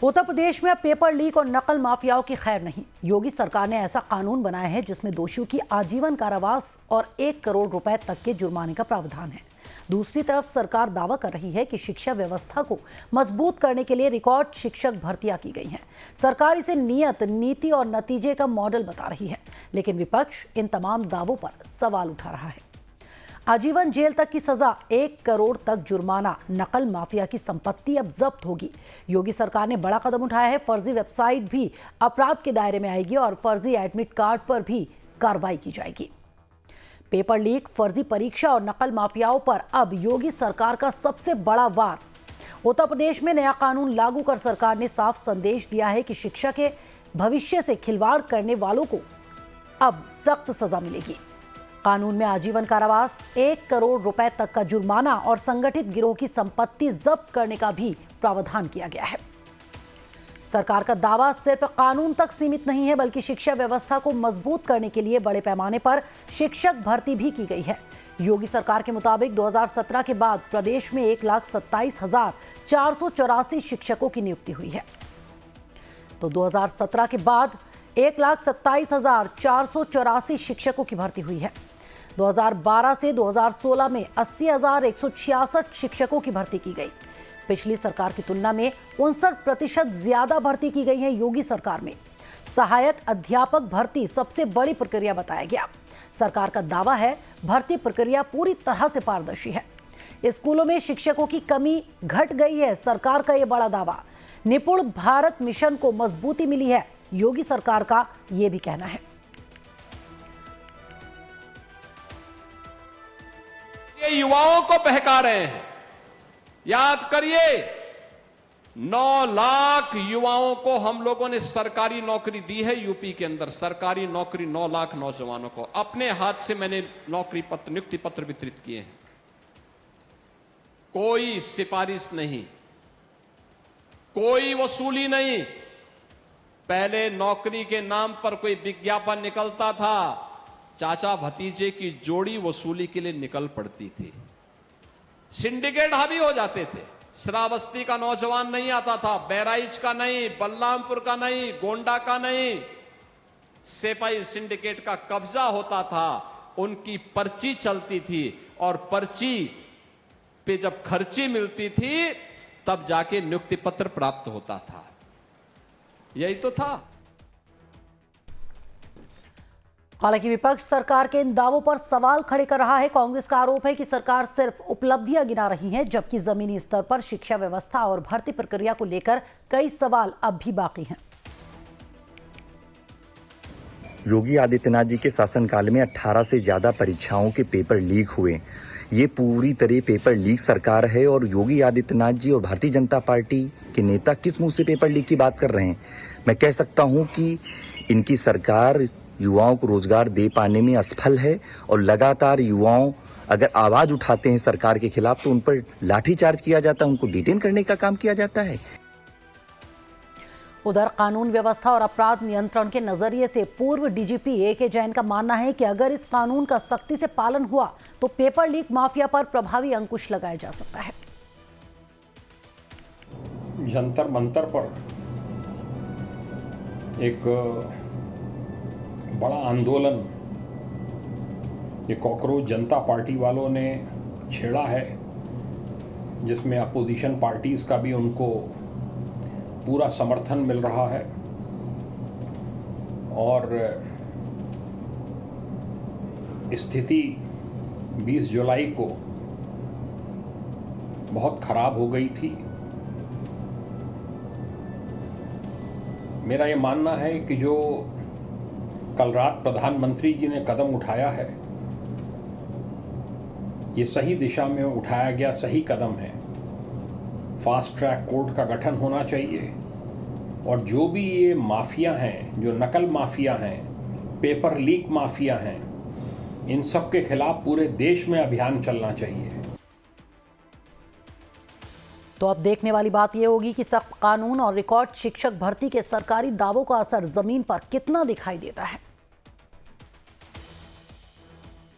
उत्तर प्रदेश में paper leak और नकल माफियाओं की खैर नहीं। योगी सरकार ने ऐसा कानून बनाया है जिसमें दोषियों की आजीवन कारावास और 1 करोड़ रुपए तक के जुर्माने का प्रावधान है। दूसरी तरफ सरकार दावा कर रही है कि शिक्षा व्यवस्था को मजबूत करने के लिए रिकॉर्ड शिक्षक भर्तियां की गई हैं। सरकार इसे नियत, नीति और नतीजे का मॉडल बता रही है, लेकिन विपक्ष इन तमाम दावों पर सवाल उठा रहा है। आजीवन जेल तक की सजा, 1 करोड़ तक जुर्माना, नकल माफिया की संपत्ति अब जब्त होगी। योगी सरकार ने बड़ा कदम उठाया है। फर्जी वेबसाइट भी अपराध के दायरे में आएगी और फर्जी एडमिट कार्ड पर भी कार्रवाई की जाएगी। पेपर लीक, फर्जी परीक्षा और नकल माफियाओं पर अब योगी सरकार का सबसे बड़ा वार। उत्तर प्रदेश में नया कानून लागू कर सरकार ने साफ संदेश दिया है कि शिक्षा के भविष्य से खिलवाड़ करने वालों को अब सख्त सजा मिलेगी। कानून में आजीवन कारावास, 1 करोड़ रुपए तक का जुर्माना और संगठित गिरोह की संपत्ति जब्त करने का भी प्रावधान किया गया है। सरकार का दावा सिर्फ कानून तक सीमित नहीं है, बल्कि शिक्षा व्यवस्था को मजबूत करने के लिए बड़े पैमाने पर शिक्षक भर्ती भी की गई है। योगी सरकार के मुताबिक 2017 के बाद प्रदेश में 1,27,484 शिक्षकों की नियुक्ति हुई है। तो 2017 के बाद 1,27,484 शिक्षकों की भर्ती हुई है। 2012 से 2016 में 80,166 शिक्षकों की भर्ती की गई। पिछली सरकार की तुलना में 59% ज्यादा भर्ती की गई है। योगी सरकार में सहायक अध्यापक भर्ती सबसे बड़ी प्रक्रिया बताया गया। सरकार का दावा है भर्ती प्रक्रिया पूरी तरह से पारदर्शी है। स्कूलों में शिक्षकों की कमी घट गई है, सरकार का यह बड़ा दावा। निपुण भारत मिशन को मजबूती मिली है, योगी सरकार का यह भी कहना है। ये युवाओं को बहका रहे हैं। याद करिए, 9 लाख युवाओं को हम लोगों ने सरकारी नौकरी दी है। यूपी के अंदर सरकारी नौकरी 9 लाख नौजवानों को अपने हाथ से मैंने नौकरी पत्र, नियुक्ति पत्र वितरित किए हैं। कोई सिफारिश नहीं, कोई वसूली नहीं। पहले नौकरी के नाम पर कोई विज्ञापन निकलता था, चाचा भतीजे की जोड़ी वसूली के लिए निकल पड़ती थी। सिंडिकेट हावी हो जाते थे। श्रावस्ती का नौजवान नहीं आता था, बहराइच का नहीं, बलरामपुर का नहीं, गोंडा का नहीं। सेपाई सिंडिकेट का कब्जा होता था, उनकी पर्ची चलती थी और पर्ची पे जब खर्ची मिलती थी तब जाके नियुक्ति पत्र प्राप्त होता था। यही तो था। हालांकि विपक्ष सरकार के इन दावों पर सवाल खड़े कर रहा है। कांग्रेस का आरोप है कि सरकार सिर्फ उपलब्धियां गिना रही है, जबकि जमीनी स्तर पर शिक्षा व्यवस्था और भर्ती प्रक्रिया को लेकर कई सवाल अब भी बाकी हैं। योगी आदित्यनाथ जी के शासनकाल में 18 से ज्यादा परीक्षाओं के पेपर लीक हुए। ये पूरी तरह पेपर लीक सरकार है और योगी आदित्यनाथ जी और भारतीय जनता पार्टी के नेता किस मुंह से पेपर लीक की बात कर रहे हैं। मैं कह सकता हूं कि इनकी सरकार युवाओं को रोजगार दे पाने में असफल है और लगातार युवाओं अगर आवाज उठाते हैं सरकार के खिलाफ तो उन पर लाठीचार्ज किया जाता है, उनको डिटेन करने का काम किया जाता है। उधर कानून व्यवस्था और अपराध नियंत्रण के नजरिए से पूर्व डीजीपी ए.के. जैन का मानना है कि अगर इस कानून का सख्ती से पालन हुआ तो पेपर लीक माफिया पर प्रभावी अंकुश लगाया जा सकता है। जंतर मंतर पर एक बड़ा आंदोलन ये कॉकरोच जनता पार्टी वालों ने छेड़ा है, जिसमें अपोजिशन पार्टीज का भी उनको पूरा समर्थन मिल रहा है। और स्थिति 20 जुलाई को बहुत खराब हो गई थी। मेरा ये मानना है कि जो कल रात प्रधानमंत्री जी ने कदम उठाया है, ये सही दिशा में उठाया गया सही कदम है। फास्ट ट्रैक कोर्ट का गठन होना चाहिए और जो भी ये माफिया हैं, जो नकल माफिया हैं, पेपर लीक माफिया हैं, इन सब के खिलाफ पूरे देश में अभियान चलना चाहिए। तो अब देखने वाली बात यह होगी कि सख्त कानून और रिकॉर्ड शिक्षक भर्ती के सरकारी दावों का असर जमीन पर कितना दिखाई देता है।